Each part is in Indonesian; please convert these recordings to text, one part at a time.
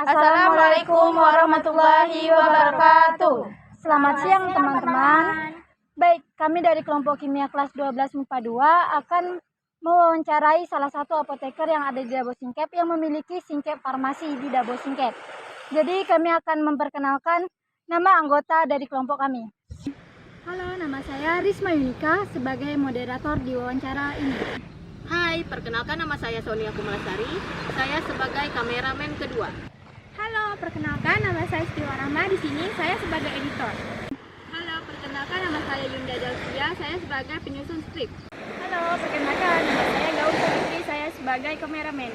Assalamualaikum warahmatullahi wabarakatuh. Selamat siang teman-teman. Baik, kami dari kelompok kimia kelas 12 MIPA 2 akan mewawancarai salah satu apoteker yang ada di Dabo Singkep yang memiliki Singkep Farmasi di Dabo Singkep. Jadi kami akan memperkenalkan nama anggota dari kelompok kami. Halo, nama saya Risma Yunika sebagai moderator di wawancara ini. Hai, perkenalkan nama saya Sonia Kumalasari. Saya sebagai kameramen kedua. Halo, perkenalkan nama saya Istiwa Rahma. Di sini saya sebagai editor. Halo, perkenalkan nama saya Yunda Dalsia. Saya sebagai penyusun skrip. Halo, perkenalkan nama saya Gaul Sabitri. Saya sebagai kameramen.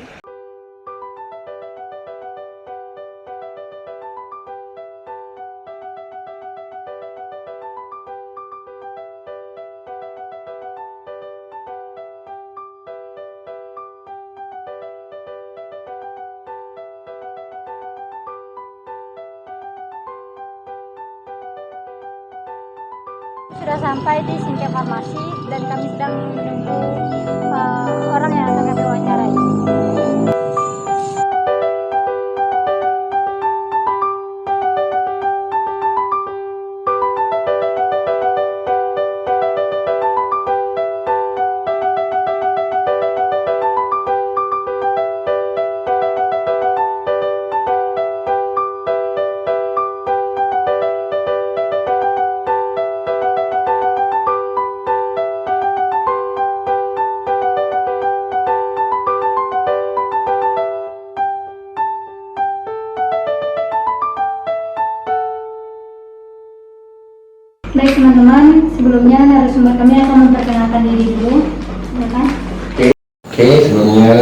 Sudah sampai di Singkep Farmasi dan kami sedang menunggu orang yang akan kami wawancarai. Baik teman-teman, sebelumnya narasumber kami akan memperkenalkan diri dulu, silakan. Oke, sebelumnya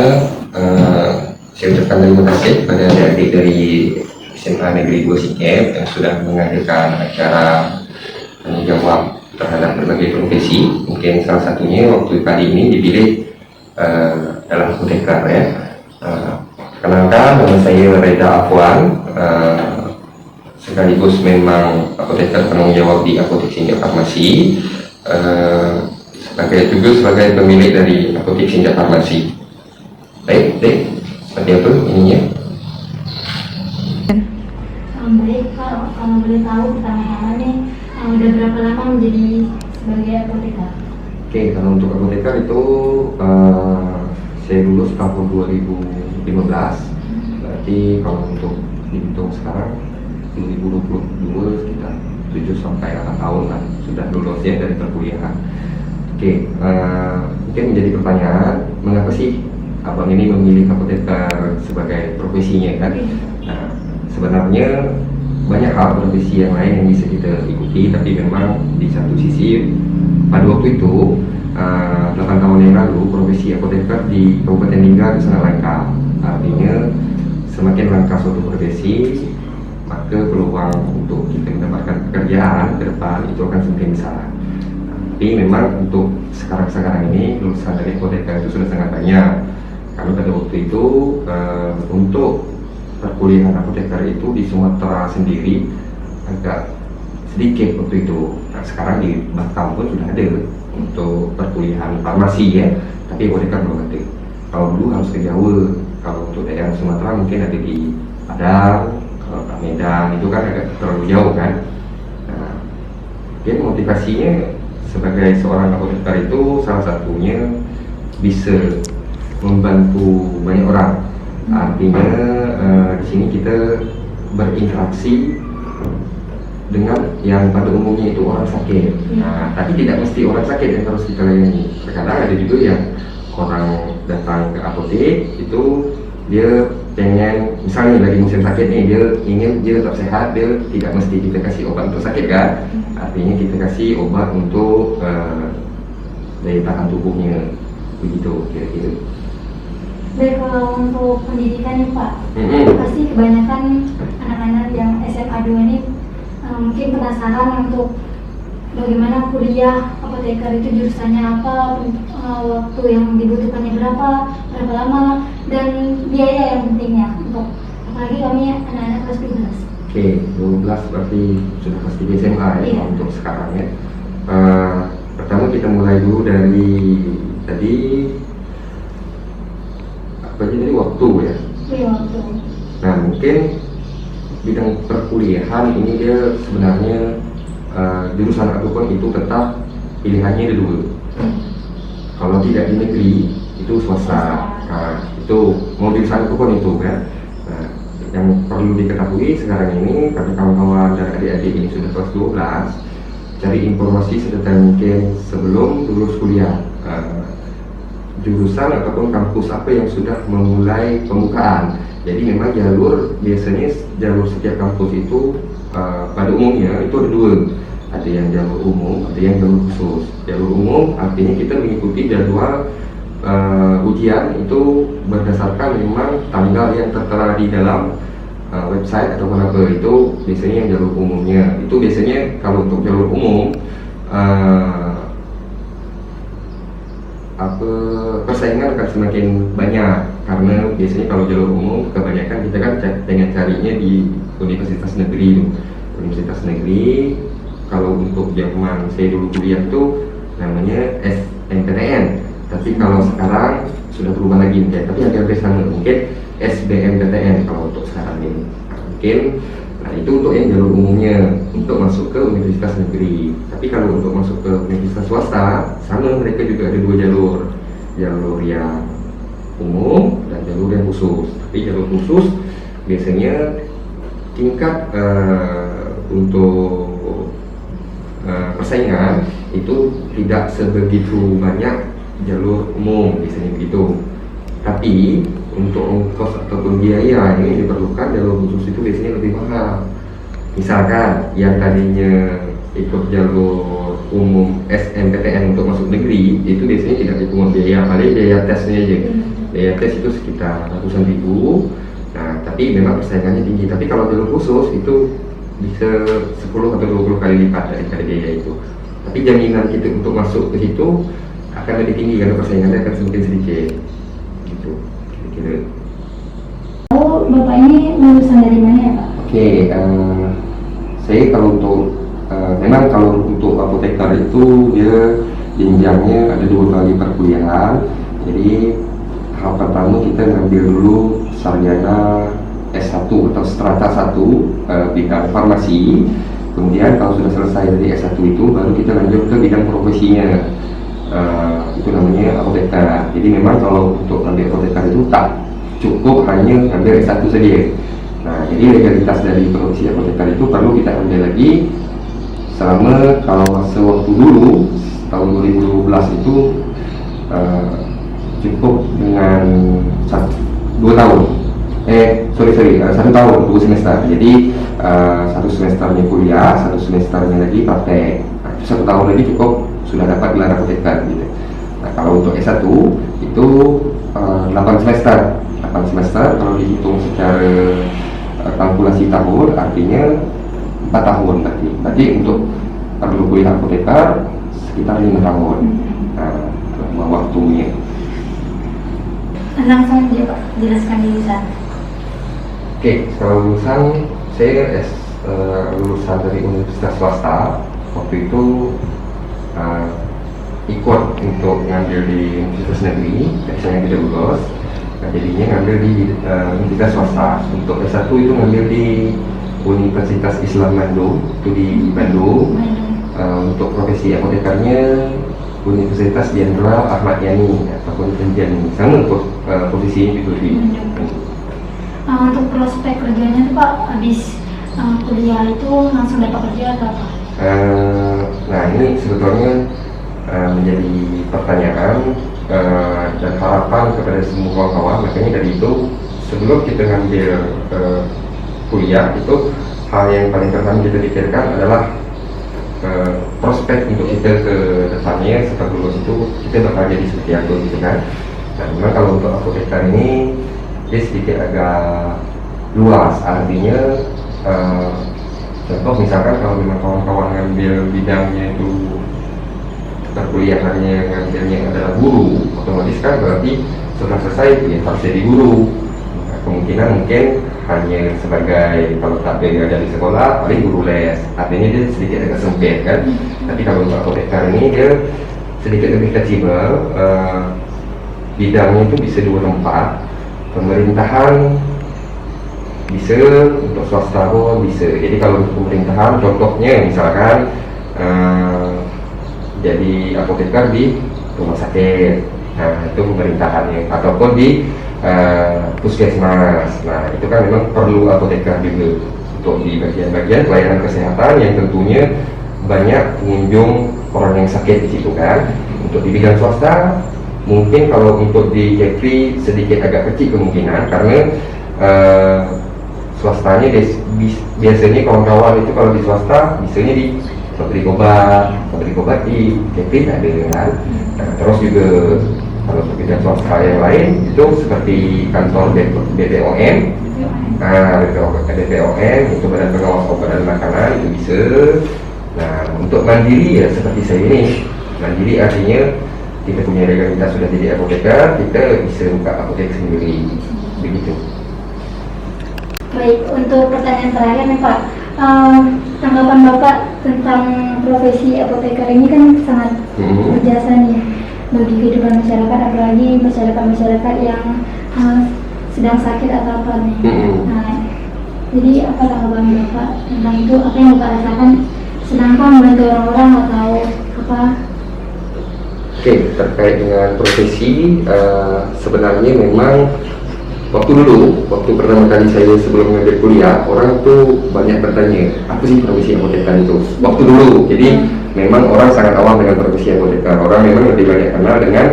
saya ucapkan terima kasih kepada adik-adik dari SMA Negeri 2 Singkep yang sudah mengadakan acara tanggung jawab terhadap berbagai profesi. Mungkin salah satunya waktu kali ini dipilih dalam apoteker ya. Perkenalkan, nama saya Reda Afwan. Sekaligus memang apoteker penanggung jawab di Apotek Singkep Farmasi, sebagai pemilik dari Apotek Singkep Farmasi. Baik, seperti itu ininya. Baik, kalau boleh tahu pertama-tama nih, udah berapa lama menjadi sebagai apoteker? Oke, kalau untuk apoteker itu saya lulus tahun 2015. Berarti kalau untuk dihitung sekarang 2022 sekitar 7-8 tahun lah sudah lulus ya dari perkuliahan. Oke, mungkin menjadi pertanyaan, mengapa sih abang ini memilih apoteker sebagai profesinya kan? Nah, sebenarnya banyak hal profesi yang lain yang bisa kita ikuti, tapi memang di satu sisi pada waktu itu 8 tahun yang lalu profesi apoteker di Kabupaten Lingga itu sangat langka. Artinya semakin langka suatu profesi, maka peluang untuk kita mendapatkan pekerjaan ke depan itu akan semakin besar. Tapi memang untuk sekarang ini lulusan dari apoteker itu sudah sangat banyak. Karena pada waktu itu untuk perkuliahan apoteker itu di Sumatera sendiri agak sedikit waktu itu. Nah, sekarang di Batam pun sudah ada untuk perkuliahan farmasi ya, tapi apoteker belum ada. Kalau dulu harus ke Jawa. Kalau untuk daerah Sumatera mungkin ada di Padang, Medan itu kan agak terlalu jauh kan. Nah, mungkin motivasinya sebagai seorang apoteker itu salah satunya bisa membantu banyak orang. Artinya di sini kita berinteraksi dengan yang pada umumnya itu orang sakit. Nah, tapi tidak mesti orang sakit yang harus kita layani. Terkadang ada juga yang orang datang ke apotek itu dia pengen, misalnya lagi musim sakit nih, dia tetap sehat, dia tidak mesti kita kasih obat untuk sakit kan. Artinya kita kasih obat untuk daya tahan tubuhnya, begitu kira-kira. Baik, kalau untuk pendidikan nih Pak, pasti kebanyakan anak-anak yang SMA 2 ini mungkin penasaran untuk bagaimana kuliah apoteker itu jurusannya apa, waktu yang dibutuhkannya berapa lama, dan biaya yang pentingnya untuk apalagi kami anak-anak kelas 12. Oke, 12 berarti sudah pasti di SMA ya. Iya. Untuk sekarang ya. Pertama kita mulai dulu dari tadi apa aja, dari waktu ya. Iya, waktu. Nah, mungkin bidang perkuliahan ini dia sebenarnya jurusan apapun itu tetap pilihannya ada dua. Kalau tidak di negeri itu swasta. Nah, itu mau jurusan apapun itu kan. Nah, yang perlu diketahui sekarang ini karena kawan-kawan dan adik-adik ini sudah kelas 12, cari informasi sedetail mungkin sebelum lulus kuliah. Jurusan ataupun kampus apa yang sudah memulai pembukaan. Jadi memang biasanya jalur setiap kampus itu pada umumnya itu ada dua. Ada yang jalur umum, ada yang jalur khusus. Jalur umum artinya kita mengikuti jadwal ujian itu berdasarkan memang tanggal yang tertera di dalam website ataupun apa, itu biasanya yang jalur umumnya. Itu biasanya kalau untuk jalur umum persaingan akan semakin banyak karena biasanya kalau jalur umum kebanyakan kita kan dengan carinya di universitas negeri. Universitas negeri kalau untuk zaman saya dulu kuliah itu namanya SNPTN, tapi kalau sekarang sudah berubah lagi mungkin, tapi hampir sama mungkin SBMPTN kalau untuk sekarang ini mungkin. Nah itu untuk yang jalur umumnya untuk masuk ke universitas negeri. Tapi kalau untuk masuk ke universitas swasta sama, mereka juga ada dua jalur, jalur yang umum dan jalur yang khusus. Tapi jalur khusus biasanya tingkat untuk persaingan itu tidak sebegitu banyak jalur umum biasanya begitu. Tapi untuk ongkos ataupun biaya yang diperlukan jalur khusus itu biasanya lebih mahal. Misalkan yang tadinya ikut jalur umum SNPTN untuk masuk negeri itu biasanya tidak dipungut biaya, paling biaya tesnya aja. Biaya tes itu sekitar ratusan ribu. Nah, tapi memang persaingannya tinggi. Tapi kalau jalur khusus itu bisa 10 atau 20 kali lipat daripada biaya itu. Tapi jaminan kita untuk masuk ke situ akan lebih tinggi karena persaingannya akan semakin sedikit. Gitu. Kira-kira. Oh, Bapak ini lulusan dari mana ya Pak? Oke, saya kalau untuk memang kalau untuk apoteker itu dia jenjangnya ada 2 kali perkuliahan. Jadi tahap pertama kita ngambil dulu sarjana S1 atau strata 1 bidang farmasi. Kemudian kalau sudah selesai dari S1 itu baru kita lanjut ke bidang profesinya, itu namanya apoteker. Jadi memang kalau untuk ambil apoteker itu tak cukup hanya ambil S1 saja. Nah, jadi legalitas dari profesi apoteker itu perlu kita ambil lagi selama kalau masa waktu dulu tahun 2012 itu cukup dengan 2 tahun. 1 tahun, 2 semester. Jadi 1 semesternya kuliah, 1 semesternya lagi praktek. Nah, 1 tahun lagi cukup sudah dapat gelar apoteker gitu. Nah, kalau untuk S1 itu 8 semester. 8 semester kalau dihitung secara kalkulasi tahun artinya 4 tahun tadi. Berarti untuk perlu kuliah apoteker sekitar 5 tahun. Nah, waktunya. Langsung aja Pak, jelaskan jurusan. Oke, kalau lulusan saya lulusan dari universitas swasta. Waktu itu ikut untuk ngambil di universitas negeri, tapi saya tidak lulus. Nah, jadinya ngambil di universitas swasta. Untuk S1 itu ngambil di Universitas Islam Bandung, itu di Bandung. Untuk profesi apotekernya Universitas Jenderal Ahmad Yani ataupun Jenjani, sama posisinya itu di. Untuk prospek kerjanya tuh Pak, habis kuliah itu langsung dapat kerja atau apa? Nah ini sebetulnya menjadi pertanyaan dan harapan kepada semua kawan-kawan. Makanya dari itu sebelum kita ngambil kuliah itu hal yang paling pertama kita pikirkan adalah prospek untuk kita ke depannya setelah lulus itu kita bakal jadi seperti apa gitu kan. Nah memang kalau untuk apoteker ini dia sedikit agak luas, artinya contoh misalkan kalau memang kawan-kawan ngambil bidangnya itu perkuliahannya ngambilnya adalah guru, otomatis kan berarti setelah selesai ya harus jadi guru. Nah, kemungkinan mungkin hanya sebagai kalau tak belajar dari sekolah paling guru les, artinya dia sedikit agak sempit kan. Tapi kalau untuk apoteker ini dia sedikit lebih fleksibel, bidangnya itu bisa 2 tempat. Pemerintahan bisa, untuk swasta pun bisa. Jadi kalau untuk pemerintahan, contohnya misalkan jadi apoteker di rumah sakit, nah itu pemerintahannya, ataupun di puskesmas. Nah itu kan memang perlu apoteker juga untuk di bagian-bagian pelayanan kesehatan yang tentunya banyak pengunjung orang yang sakit di situ kan. Untuk di bidang swasta mungkin kalau untuk di Kepri sedikit agak kecil kemungkinan, karena swastanya biasanya kawan-kawan itu kalau di swasta biasanya di pabrik obat di Kepri ada kan. Nah, terus juga kalau untuk bidang swasta yang lain itu seperti kantor BPOM, BPOM itu Badan Pengawas Obat dan Makanan itu bisa. Nah untuk mandiri ya seperti saya ini, mandiri artinya kita punya legalitas sudah jadi apoteker, kita bisa buka apotek sendiri, begitu. Baik, untuk pertanyaan terakhir nih Pak, tanggapan Bapak tentang profesi apoteker ini kan sangat berjasa nih bagi kehidupan masyarakat, apalagi masyarakat yang sedang sakit atau apa nih. Nah, jadi apa tanggapan Bapak tentang itu? Apa yang Bapak rasakan? Sedangkan membantu orang-orang atau apa? Oke, terkait dengan profesi, sebenarnya memang waktu pertama kali saya sebelum mengambil kuliah, orang tuh banyak bertanya, apa sih profesi apoteker itu? Waktu dulu, jadi memang orang sangat awam dengan profesi apoteker. Orang memang lebih banyak kenal dengan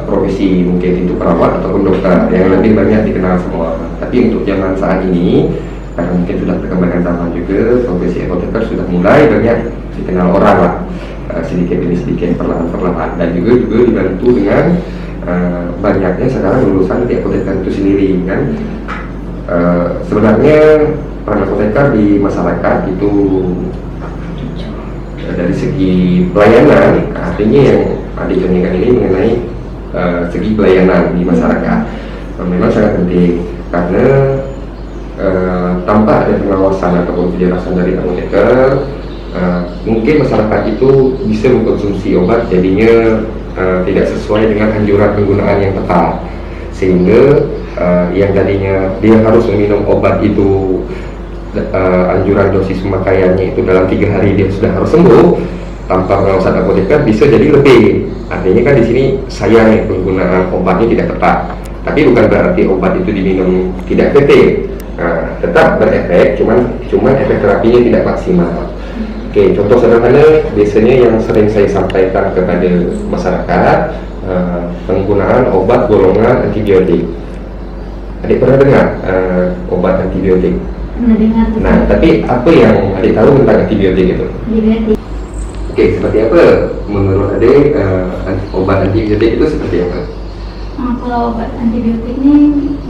profesi mungkin itu perawat ataupun dokter yang lebih banyak dikenal semua. Tapi untuk zaman saat ini, karena mungkin sudah perkembangan zaman juga, profesi apoteker sudah mulai banyak dikenal orang lah, sedikit demi sedikit, perlahan-perlahan, dan juga dibantu dengan banyaknya sekarang lulusan di apoteker itu sendiri kan. Sebenarnya peran apoteker di masyarakat itu dari segi pelayanan, artinya yang adik contohkan ini mengenai segi pelayanan di masyarakat memang sangat penting, karena tanpa ada pengawasan ataupun penjelasan dari apoteker, mungkin masyarakat itu bisa mengkonsumsi obat jadinya tidak sesuai dengan anjuran penggunaan yang tepat, sehingga yang tadinya dia harus meminum obat itu anjuran dosis pemakaiannya itu dalam 3 hari dia sudah harus sembuh, tanpa pengawasan apoteker bisa jadi lebih. Artinya kan di sini sayang penggunaan obatnya tidak tepat, tapi bukan berarti obat itu diminum tidak efektif. Tetap berefek, cuman efek terapinya tidak maksimal. Oke, contoh sederhana biasanya yang sering saya sampaikan kepada masyarakat, penggunaan obat golongan antibiotik. Adik pernah dengar obat antibiotik? Pernah dengar. Nah, tapi apa yang adik tahu tentang antibiotik itu? Antibiotik. Oke, seperti apa menurut adik obat antibiotik itu seperti apa? Kalau obat antibiotik ini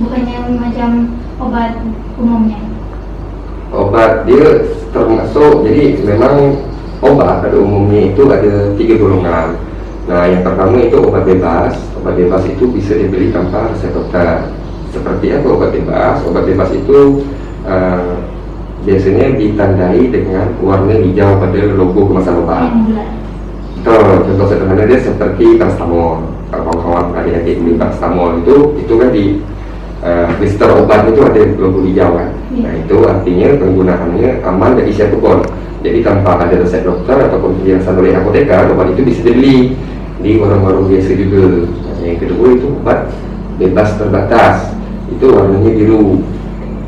bukannya macam obat umumnya? Obat dia termasuk, jadi memang obat pada umumnya itu ada 3 golongan. Nah yang pertama itu obat bebas. Obat bebas itu bisa dibeli tanpa resep dokter. Seperti apa obat bebas? Obat bebas itu biasanya ditandai dengan warna hijau pada logo kemasan obat. Contoh sederhana dia seperti paracetamol. Kalau kawan-kawan adik-adik beli paracetamol itu kan di blister obat itu ada logo hijau kan. Nah itu artinya penggunaannya aman bagi siapapun. Jadi tanpa ada resep dokter ataupun penjelasan oleh apoteker, obat itu bisa dibeli di warung-warung biasa juga. Nah, yang kedua itu obat bebas terbatas, itu warnanya biru.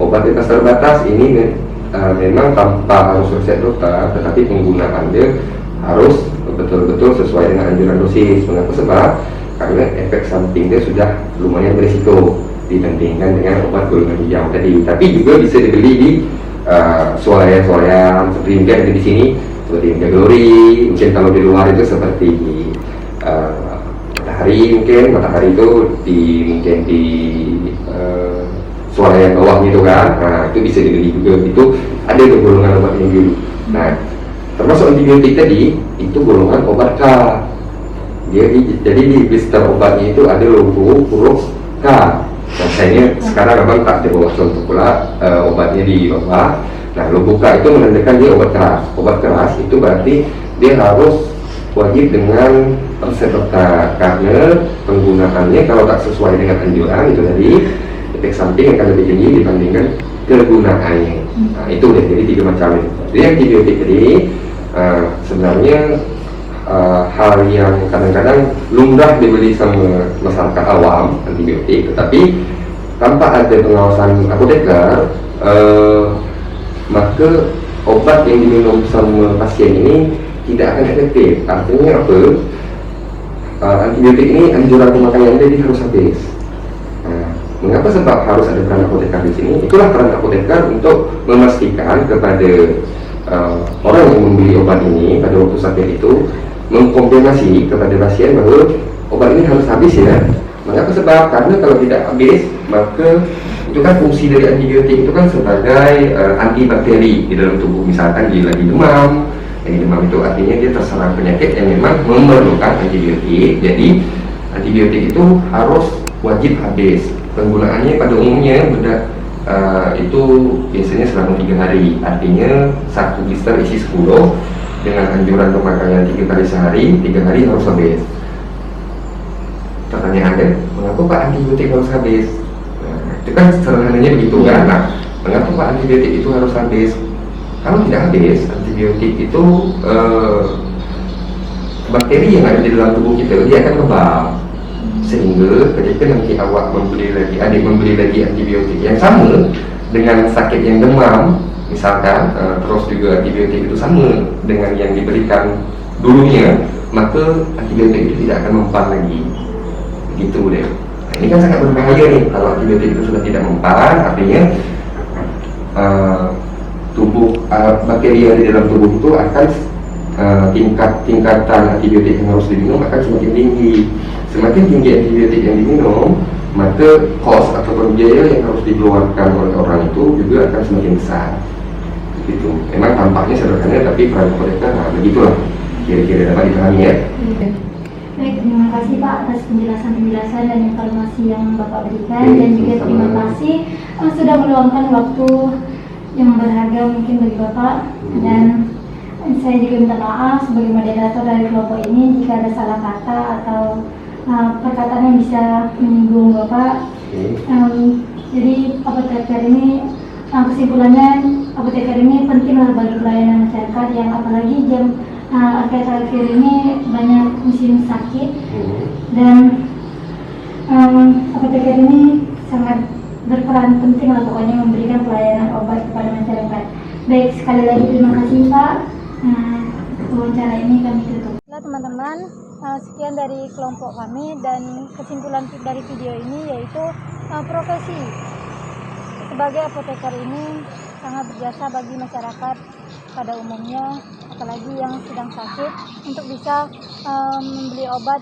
Obat bebas terbatas ini memang tanpa harus resep dokter, tetapi penggunaannya harus betul-betul sesuai dengan anjuran dosis. Mengapa? Sebab karena efek sampingnya sudah lumayan berisiko dibandingkan dengan obat golongan hijau tadi. Tapi juga bisa dibeli di swalayan seperti yang ada di sini, seperti Indah Glory. Mungkin kalau di luar itu seperti matahari itu mungkin di swalayan bawah gitu kan. Nah itu bisa dibeli juga, itu ada golongan obat yang biru. Nah termasuk antibiotik tadi itu golongan obat K. Jadi di blister obatnya itu ada logo huruf K. Nah, saya sekarang abang tak di bawah contoh pula obatnya di bawah. Nah, logo K itu menandakan dia obat keras. Obat keras itu berarti dia harus wajib dengan resep dokter, karena penggunaannya kalau tak sesuai dengan anjuran itu tadi efek samping akan lebih tinggi dibandingkan kegunaannya. Nah, itu deh, jadi 3 macam. Jadi antibiotik ini sebenarnya hal yang kadang-kadang lumrah dibeli sama masyarakat awam, antibiotik, tetapi tanpa ada pengawasan apoteker, maka obat yang diminum sama pasien ini tidak akan efektif. Artinya apa? Antibiotik ini anjuran pemakaian jadi harus habis. Mengapa? Sebab harus ada peran apoteker di sini. Itulah peran apoteker untuk memastikan kepada orang yang membeli obat ini pada waktu sakit itu, mengkonfirmasi kepada pasien bahwa obat ini harus habis ya. Mengapa? Sebab karena kalau tidak habis, maka itu kan fungsi dari antibiotik itu kan sebagai antibakteri di dalam tubuh. Misalkan dia lagi demam, demam itu artinya dia terserang penyakit yang memang memerlukan antibiotik. Jadi antibiotik itu harus wajib habis. Penggunaannya pada umumnya itu biasanya selama 3 hari. Artinya 1 blister isi 10 dengan anjuran pemakaian 3 kali sehari, 3 hari harus habis. Pertanyaan Anda, mengapa Pak antibiotik harus habis? Nah, itu kan sederhananya begitu kan? Nah, mengapa Pak antibiotik itu harus habis? Kalau tidak habis, antibiotik itu bakteri yang ada di dalam tubuh kita dia akan kebal, sehingga ketika nanti awak membeli lagi antibiotik yang sama dengan sakit yang demam, misalkan terus juga antibiotik itu sama dengan yang diberikan dulunya, maka antibiotik itu tidak akan mempan lagi. Begitu deh. Nah, ini kan sangat berbahaya nih kalau antibiotik itu sudah tidak mempan, artinya tubuh bakteri yang di dalam tubuh itu akan tingkatan antibiotik yang harus diminum akan semakin tinggi. Semakin tinggi antibiotik yang diminum, maka cost ataupun biaya yang harus dikeluarkan oleh orang itu juga akan semakin besar. Begitu. Memang tampaknya sederhana, tapi peran apoteker, nah begitulah kira-kira dapat dipahami ya. Baik, terima kasih Pak atas penjelasan dan informasi yang Bapak berikan, dan juga terima kasih sudah meluangkan waktu yang berharga mungkin bagi Bapak. Dan saya juga minta maaf sebagai moderator dari kelompok ini jika ada salah kata atau perkataan yang bisa menyinggung Bapak. Jadi apoteker ini, kesimpulannya apoteker ini pentinglah bagi pelayanan masyarakat, yang apalagi akhir-akhir ini banyak musim sakit, dan apoteker ini sangat berperan penting lah pokoknya memberikan pelayanan obat kepada masyarakat. Baik, sekali lagi terima kasih Pak. Wawancara ini kami tutup. Teman-teman, sekian dari kelompok kami, dan kesimpulan dari video ini yaitu profesi sebagai apoteker ini sangat berjasa bagi masyarakat pada umumnya, apalagi yang sedang sakit, untuk bisa membeli obat